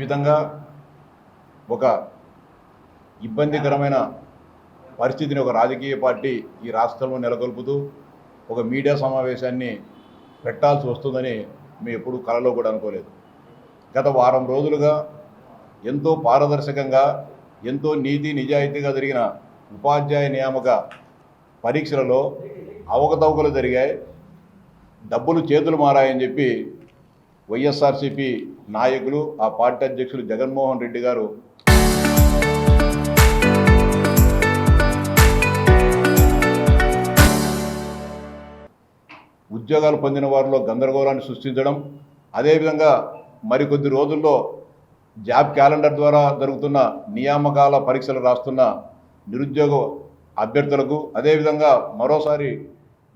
విధంగా ఒక ఇబ్బందికరమైన పరిస్థితిని ఒక రాజకీయ పార్టీ ఈ రాష్ట్రంలో నెలకొల్పుతూ ఒక మీడియా సమావేశాన్ని పెట్టాల్సి వస్తుందని మేము ఎప్పుడూ కలలో కూడా అనుకోలేదు. గత వారం రోజులుగా ఎంతో పారదర్శకంగా ఎంతో నీతి నిజాయితీగా జరిగిన ఉపాధ్యాయ నియామక పరీక్షలలో అవకతవకలు జరిగాయి, డబ్బులు చేతులు మారాయని చెప్పి వైఎస్ఆర్సీపీ నాయకులు, ఆ పార్టీ అధ్యక్షులు జగన్మోహన్ రెడ్డి గారు ఉద్యోగాలు పొందిన వారిలో గందరగోళాన్ని సృష్టించడం, అదేవిధంగా మరికొద్ది రోజుల్లో జాబ్ క్యాలెండర్ ద్వారా జరుగుతున్న నియామకాల పరీక్షలు రాస్తున్న నిరుద్యోగ అభ్యర్థులకు, అదేవిధంగా మరోసారి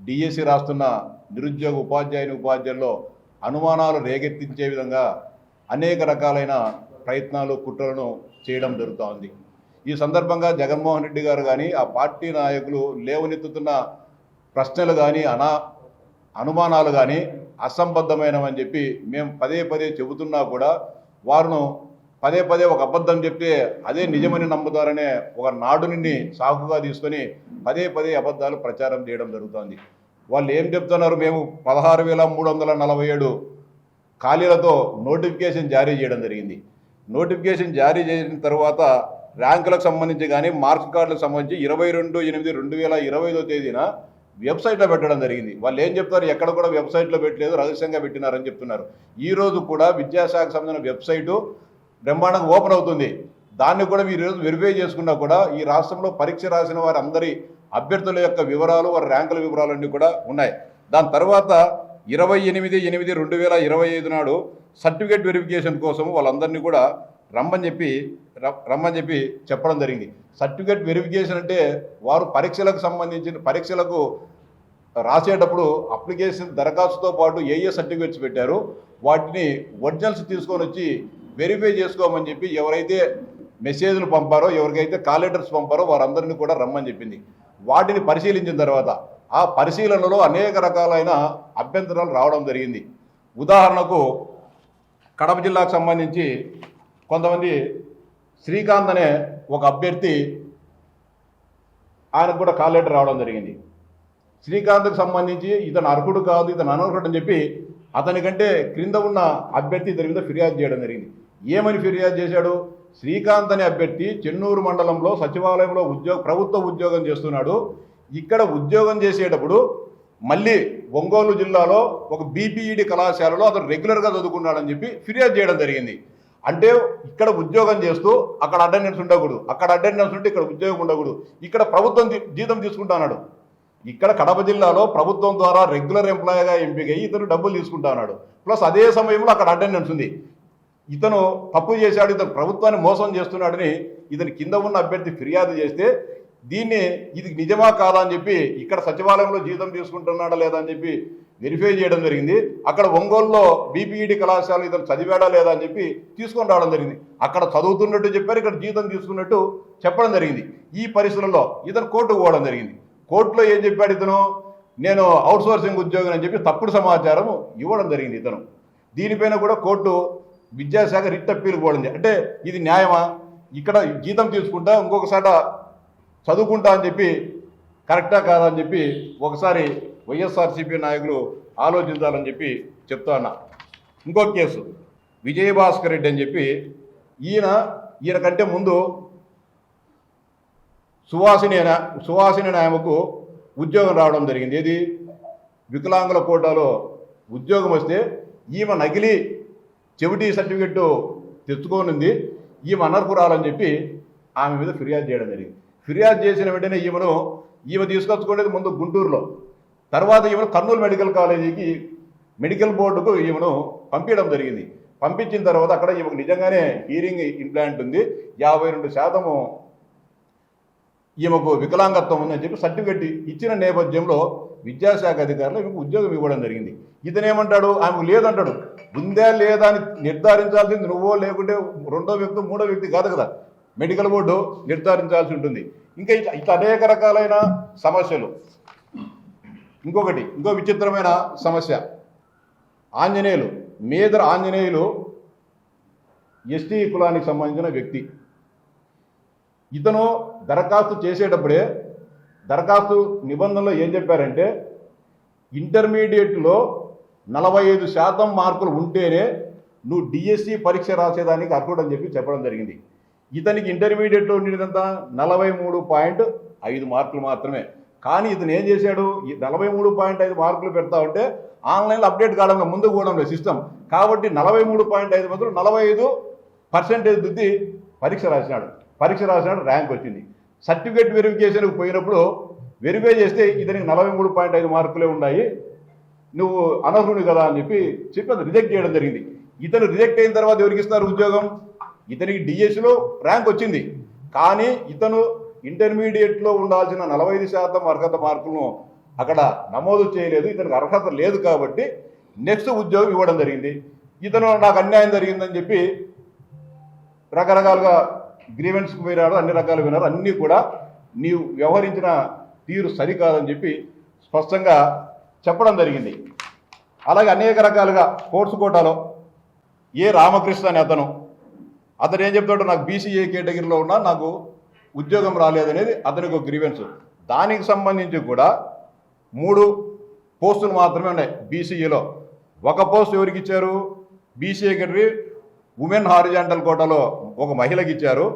డిఎస్సి రాస్తున్న నిరుద్యోగ ఉపాధ్యాయుల్లో అనుమానాలు రేకెత్తించే విధంగా అనేక రకాలైన ప్రయత్నాలు, కుట్రలను చేయడం జరుగుతోంది. ఈ సందర్భంగా జగన్మోహన్ రెడ్డి గారు కానీ, ఆ పార్టీ నాయకులు లేవనెత్తుతున్న ప్రశ్నలు కానీ, అనుమానాలు కానీ అసంబద్ధమైనవని చెప్పి మేము పదే పదే చెబుతున్నా కూడా వారును పదే పదే ఒక అబద్ధం చెప్తే అదే నిజమని నమ్ముతారనే ఒక నాడుని సాకుగా తీసుకొని పదే పదే అబద్ధాలు ప్రచారం చేయడం జరుగుతోంది. వాళ్ళు ఏం చెప్తున్నారు, మేము 16,347 ఖాళీలతో నోటిఫికేషన్ జారీ చేయడం జరిగింది. నోటిఫికేషన్ జారీ చేసిన తర్వాత ర్యాంకులకు సంబంధించి కానీ మార్క్స్ కార్డులకు సంబంధించి 22/8/2025 తేదీన వెబ్సైట్లో పెట్టడం జరిగింది. వాళ్ళు ఏం చెప్తారు, ఎక్కడ కూడా వెబ్సైట్లో పెట్టలేదు, రహస్యంగా పెట్టినారని చెప్తున్నారు. ఈరోజు కూడా విద్యాశాఖకు సంబంధించిన వెబ్సైటు బ్రహ్మాండంగా ఓపెన్ అవుతుంది. దాన్ని కూడా మీరు ఈరోజు వెరిఫై చేసుకున్నా కూడా ఈ రాష్ట్రంలో పరీక్ష రాసిన వారి అందరి అభ్యర్థుల యొక్క వివరాలు, వారి ర్యాంకుల వివరాలన్నీ కూడా ఉన్నాయి. దాని తర్వాత 28/8/2025 నాడు సర్టిఫికేట్ వెరిఫికేషన్ కోసం వాళ్ళందరినీ కూడా రమ్మని చెప్పి చెప్పడం జరిగింది. సర్టిఫికేట్ వెరిఫికేషన్ అంటే వారు పరీక్షలకు రాసేటప్పుడు అప్లికేషన్ దరఖాస్తుతో పాటు ఏ సర్టిఫికేట్స్ పెట్టారు వాటిని ఒరిజినల్స్ తీసుకొని వచ్చి వెరిఫై చేసుకోమని చెప్పి ఎవరైతే మెసేజ్లు పంపారో, ఎవరికైతే కాల్ లెటర్స్ పంపారో వారందరినీ కూడా రమ్మని చెప్పింది. వాటిని పరిశీలించిన తర్వాత ఆ పరిశీలనలో అనేక రకాలైన అభ్యంతరాలు రావడం జరిగింది. ఉదాహరణకు కడప జిల్లాకు సంబంధించి కొంతమంది శ్రీకాంత్ అనే ఒక అభ్యర్థి, ఆయనకు కూడా కాల్ లెటర్ రావడం జరిగింది. శ్రీకాంత్కు సంబంధించి ఇతను అర్హుడు కాదు, ఇతను అనర్హుడు అని చెప్పి అతని కంటే క్రింద ఉన్న అభ్యర్థి ఇతని మీద ఫిర్యాదు చేయడం జరిగింది. ఏమని ఫిర్యాదు చేశాడు, శ్రీకాంత్ అనే అభ్యర్థి చెన్నూరు మండలంలో సచివాలయంలో ప్రభుత్వ ఉద్యోగం చేస్తున్నాడు. ఇక్కడ ఉద్యోగం చేసేటప్పుడు మళ్ళీ ఒంగోలు జిల్లాలో ఒక బీపీఈడి కళాశాలలో అతను రెగ్యులర్గా చదువుకున్నాడని చెప్పి ఫిర్యాదు చేయడం జరిగింది. అంటే ఇక్కడ ఉద్యోగం చేస్తూ అక్కడ అటెండెన్స్ ఉండకూడదు, అక్కడ అటెండెన్స్ ఉంటే ఇక్కడ ఉద్యోగం ఉండకూడదు, ఇక్కడ ప్రభుత్వం జీతం తీసుకుంటున్నాడు. ఇక్కడ కడప జిల్లాలో ప్రభుత్వం ద్వారా రెగ్యులర్ ఎంప్లాయీగా ఎంపికయ్యి ఇతను డబ్బులు తీసుకుంటున్నాడు. ప్లస్ అదే సమయంలో అక్కడ అటెండెన్స్ ఉంది. ఇతను తప్పు చేశాడు, ఇతను ప్రభుత్వాన్ని మోసం చేస్తున్నాడని ఇతని కింద ఉన్న అభ్యర్థి ఫిర్యాదు చేస్తే ఇది నిజమా కాదా అని చెప్పి ఇక్కడ సచివాలయంలో జీతం తీసుకుంటున్నాడా లేదా అని చెప్పి వెరిఫై చేయడం జరిగింది. అక్కడ ఒంగోలులో బీపీఈడి కళాశాల ఇతను చదివాడా లేదా అని చెప్పి తీసుకొని రావడం జరిగింది. అక్కడ చదువుతున్నట్టు చెప్పారు, ఇక్కడ జీతం తీసుకున్నట్టు చెప్పడం జరిగింది. ఈ పరిస్థితుల్లో ఇతను కోర్టుకు పోవడం జరిగింది. కోర్టులో ఏం చెప్పాడు, ఇతను నేను అవుట్సోర్సింగ్ ఉద్యోగం అని చెప్పి తప్పుడు సమాచారం ఇవ్వడం జరిగింది ఇతను. దీనిపైన కూడా కోర్టు విద్యాశాఖ రిట్ అప్పీల్కి పోవడం. అంటే ఇది న్యాయమా, ఇక్కడ జీతం తీసుకుంటా ఇంకొకసారి చదువుకుంటా అని చెప్పి కరెక్టా కాదా అని చెప్పి ఒకసారి వైఎస్ఆర్సీపీ నాయకులు ఆలోచించాలని చెప్పి చెప్తా ఉన్నా. ఇంకొక కేసు విజయభాస్కర్ రెడ్డి అని చెప్పి ఈయన కంటే ముందు సువాసిని నాయమకు ఉద్యోగం రావడం జరిగింది. ఏది వికలాంగుల కోటాలో ఉద్యోగం వస్తే ఈమె నకిలీ చెవిటి సర్టిఫికెట్ తెచ్చుకోనుంది, ఈమె అనర్హురాలని చెప్పి ఆమె మీద ఫిర్యాదు చేయడం జరిగింది. ఫిర్యాదు చేసిన వెంటనే ఈమె తీసుకొచ్చుకునేది ముందు గుంటూరులో, తర్వాత ఈమెను కర్నూలు మెడికల్ కాలేజీకి మెడికల్ బోర్డుకు ఈమెను పంపించడం జరిగింది. పంపించిన తర్వాత అక్కడ ఈమెకు నిజంగానే హీరింగ్ ఇంప్లాంట్ ఉంది, 52% ఈమెకు వికలాంగత్వం ఉందని చెప్పి సర్టిఫికెట్ ఇచ్చిన నేపథ్యంలో విద్యాశాఖ అధికారులు ఈమెకు ఉద్యోగం ఇవ్వడం జరిగింది. ఇతనేమంటాడు, ఆమెకు లేదంటాడు. ఉందా లేదా అని నిర్ధారించాల్సింది నువ్వో లేకుంటే రెండో వ్యక్తి మూడో వ్యక్తి కాదు కదా, మెడికల్ బోర్డు నిర్ధారించాల్సి ఉంటుంది. ఇంకా ఇట్లా అనేక రకాలైన సమస్యలు. ఇంకో విచిత్రమైన సమస్య, మేదర్ ఆంజనేయులు ఎస్టీ కులానికి సంబంధించిన వ్యక్తి. ఇతను దరఖాస్తు చేసేటప్పుడే దరఖాస్తు నిబంధనలో ఏం చెప్పారంటే ఇంటర్మీడియట్లో 45% మార్కులు ఉంటేనే నువ్వు డిఎస్సి పరీక్ష రాసేదానికి అర్హుడని చెప్పడం జరిగింది. ఇతనికి ఇంటర్మీడియట్లో ఉండేదంతా 43.5 మార్కులు మాత్రమే. కానీ ఇతను ఏం చేశాడు, 43.5 మార్కులు పెడతా ఉంటే ఆన్లైన్లో అప్డేట్ కావడంలో ముందుకు పోవడం లేదు సిస్టమ్. కాబట్టి 43.5 బదులు 45% దిద్ది పరీక్ష రాసినాడు, ర్యాంక్ వచ్చింది. సర్టిఫికేట్ వెరిఫికేషన్కి పోయినప్పుడు వెరిఫై చేస్తే ఇతనికి 43.5 మార్కులే ఉన్నాయి, నువ్వు అనర్హుడు కదా అని చెప్పి అది రిజెక్ట్ చేయడం జరిగింది. ఇతను రిజెక్ట్ అయిన తర్వాత ఎవరికి ఇస్తారు ఉద్యోగం? ఇతనికి డిఎస్సిలో ర్యాంక్ వచ్చింది, కానీ ఇతను ఇంటర్మీడియట్లో ఉండాల్సిన 45% అర్హత మార్కులను అక్కడ నమోదు చేయలేదు, ఇతనికి అర్హత లేదు. కాబట్టి నెక్స్ట్ ఉద్యోగం ఇవ్వడం జరిగింది. ఇతను నాకు అన్యాయం జరిగిందని చెప్పి రకరకాలుగా గ్రీవెన్స్కి పోయినాడు, అన్ని రకాలు విన్నారు. అన్నీ కూడా నీవు వ్యవహరించిన తీరు సరికాదని చెప్పి స్పష్టంగా చెప్పడం జరిగింది. అలాగే అనేక రకాలుగా స్పోర్ట్స్ కోటాలో ఏ రామకృష్ణ అని అతను ఏం చెప్తాడు, నాకు బీసీఏ కేటగిరీలో ఉన్నా నాకు ఉద్యోగం రాలేదనేది అతనికి ఒక గ్రీవెన్స్. దానికి సంబంధించి కూడా 3 పోస్టులు మాత్రమే ఉన్నాయి బీసీఏలో. ఒక పోస్ట్ ఎవరికి ఇచ్చారు? బీసీఏ కేటగిరీ ఉమెన్ హారిజాంటల్ కోటాలో ఒక మహిళకి ఇచ్చారు.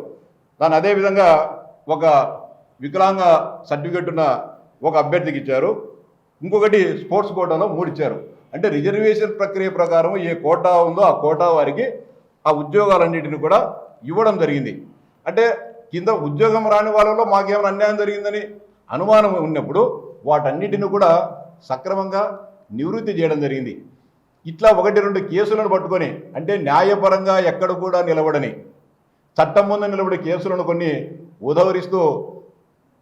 దాన్ని అదేవిధంగా ఒక వికలాంగ సర్టిఫికెట్ ఉన్న ఒక అభ్యర్థికి ఇచ్చారు. ఇంకొకటి స్పోర్ట్స్ కోటాలో 3 ఇచ్చారు. అంటే రిజర్వేషన్ ప్రక్రియ ప్రకారం ఏ కోటా ఉందో ఆ కోటా వారికి ఆ ఉద్యోగాలన్నింటినీ కూడా ఇవ్వడం జరిగింది. అంటే కింద ఉద్యోగం రాని వాళ్ళలో మాకేమైనా అన్యాయం జరిగిందని అనుమానం ఉన్నప్పుడు వాటన్నిటిని కూడా సక్రమంగా నివృత్తి చేయడం జరిగింది. ఇట్లా 1-2 కేసులను పట్టుకొని, అంటే న్యాయపరంగా ఎక్కడ కూడా నిలబడని, చట్టం ముందు నిలబడే కేసులను కొన్ని ఉదహరిస్తూ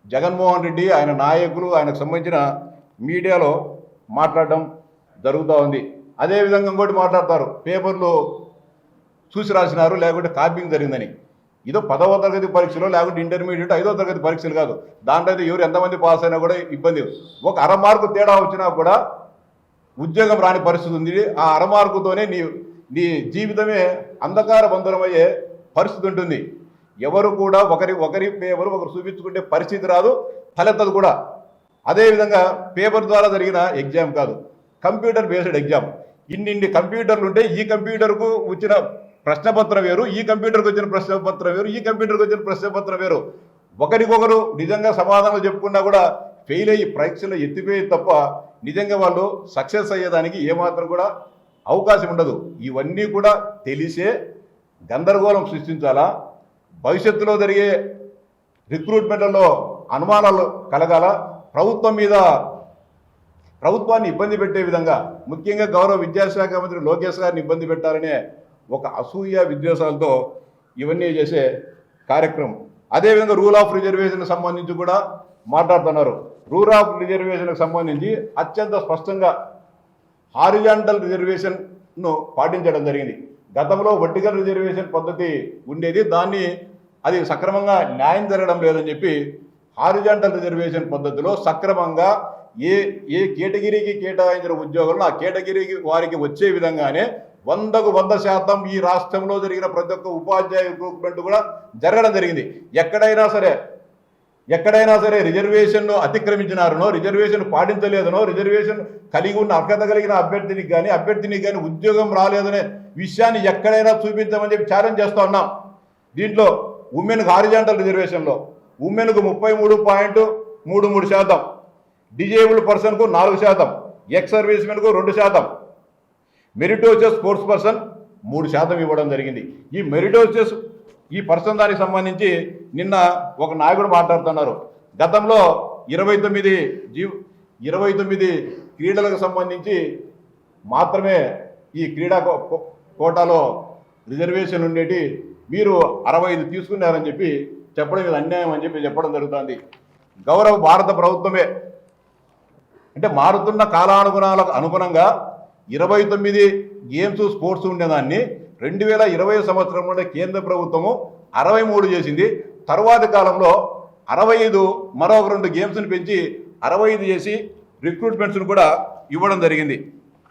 జగన్మోహన్ రెడ్డి, ఆయన నాయకులు, ఆయనకు సంబంధించిన మీడియాలో మాట్లాడడం జరుగుతూ ఉంది. అదేవిధంగా ఇంకోటి మాట్లాడతారు, పేపర్లు చూసి రాసినారు లేకుంటే కాపీయింగ్ జరిగిందని. ఇదో 10వ తరగతి పరీక్షలో లేకుంటే ఇంటర్మీడియట్ 5వ తరగతి పరీక్షలు కాదు, దాంట్లో అయితే ఎవరు ఎంతమంది పాస్ అయినా కూడా ఇబ్బంది. ఒక 1/2 మార్కు తేడా వచ్చినా కూడా ఉద్యోగం రాని పరిస్థితి ఉంది. ఆ 1/2 మార్కుతోనే నీ జీవితమే అంధకార బంధనమయ్యే పరిస్థితి ఉంటుంది. ఎవరు కూడా ఒకరి పేపర్ ఒకరు చూపించుకుంటే పరిస్థితి రాదు, ఫలితది కూడా. అదేవిధంగా పేపర్ ద్వారా జరిగిన ఎగ్జామ్ కాదు, కంప్యూటర్ బేస్డ్ ఎగ్జామ్. ఇన్ని కంప్యూటర్లు ఉంటే ఈ కంప్యూటర్కు వచ్చిన ప్రశ్నపత్రం వేరు, ఈ కంప్యూటర్కి వచ్చిన ప్రశ్నపత్రం వేరు, ఈ కంప్యూటర్కి వచ్చిన ప్రశ్నపత్రం వేరు. ఒకరికొకరు నిజంగా సమాధానాలు చెప్పుకున్నా కూడా ఫెయిల్ అయ్యి పరీక్షలో ఎత్తిపోయి తప్ప నిజంగా వాళ్ళు సక్సెస్ అయ్యేదానికి ఏమాత్రం కూడా అవకాశం ఉండదు. ఇవన్నీ కూడా తెలిసే గందరగోళం సృష్టించాలా, భవిష్యత్తులో జరిగే రిక్రూట్మెంట్లలో అనుమానాలు కలగాల, ప్రభుత్వాన్ని ఇబ్బంది పెట్టే విధంగా, ముఖ్యంగా గౌరవ విద్యాశాఖ మంత్రి లోకేష్ గారిని ఇబ్బంది పెట్టాలనే ఒక అసూయ విద్వేషాలతో ఇవన్నీ చేసే కార్యక్రమం. అదేవిధంగా రూల్ ఆఫ్ రిజర్వేషన్కి సంబంధించి కూడా మాట్లాడుతున్నారు. రూల్ ఆఫ్ రిజర్వేషన్కి సంబంధించి అత్యంత స్పష్టంగా హారిజాంటల్ రిజర్వేషన్ను పాటించడం జరిగింది. గతంలో వర్టికల్ రిజర్వేషన్ పద్ధతి ఉండేది, అది సక్రమంగా న్యాయం జరగడం లేదని చెప్పి హారిజాంటల్ రిజర్వేషన్ పద్ధతిలో సక్రమంగా ఏ కేటగిరీకి కేటాయించిన ఉద్యోగాలను ఆ కేటగిరీకి వారికి వచ్చే విధంగానే 100కు 100% ఈ రాష్ట్రంలో జరిగిన ప్రతి ఒక్క ఉపాధ్యాయ రిక్రూట్మెంట్ కూడా జరగడం జరిగింది. ఎక్కడైనా సరే రిజర్వేషన్ను అతిక్రమించినారనో, రిజర్వేషన్ పాటించలేదనో, రిజర్వేషన్ కలిగి ఉన్న అర్హత కలిగిన అభ్యర్థినికి కానీ ఉద్యోగం రాలేదనే విషయాన్ని ఎక్కడైనా చూపించమని చెప్పి ఛాలెంజ్ చేస్తూ ఉన్నాం. దీంట్లో ఉమెన్కి హారిజాంటల్ రిజర్వేషన్లో ఉమెన్కు 33.33%, డిజేబుల్డ్ పర్సన్కు 4%, ఎక్స్ సర్వీస్ మెన్కు 2%, మెరిటోరియస్ స్పోర్ట్స్ పర్సన్ 3% ఇవ్వడం జరిగింది. ఈ మెరిటోరియస్ ఈ పర్సన్ దానికి సంబంధించి నిన్న ఒక నాయకుడు మాట్లాడుతున్నారు. గతంలో 29 క్రీడలకు సంబంధించి మాత్రమే ఈ క్రీడా కోటాలో రిజర్వేషన్ ఉండేటి, మీరు 65 తీసుకున్నారని చెప్పి చెప్పడం ఇది అన్యాయం అని చెప్పి చెప్పడం జరుగుతుంది. గౌరవ భారత ప్రభుత్వమే అంటే మారుతున్న కాలానుగుణాలకు అనుగుణంగా 29 గేమ్స్ స్పోర్ట్స్ ఉండేదాన్ని 2020 సంవత్సరంలోనే కేంద్ర ప్రభుత్వము 63 చేసింది. తరువాతి కాలంలో 65 మరొక 2 గేమ్స్ని పెంచి 65 చేసి రిక్రూట్మెంట్స్ను కూడా ఇవ్వడం జరిగింది.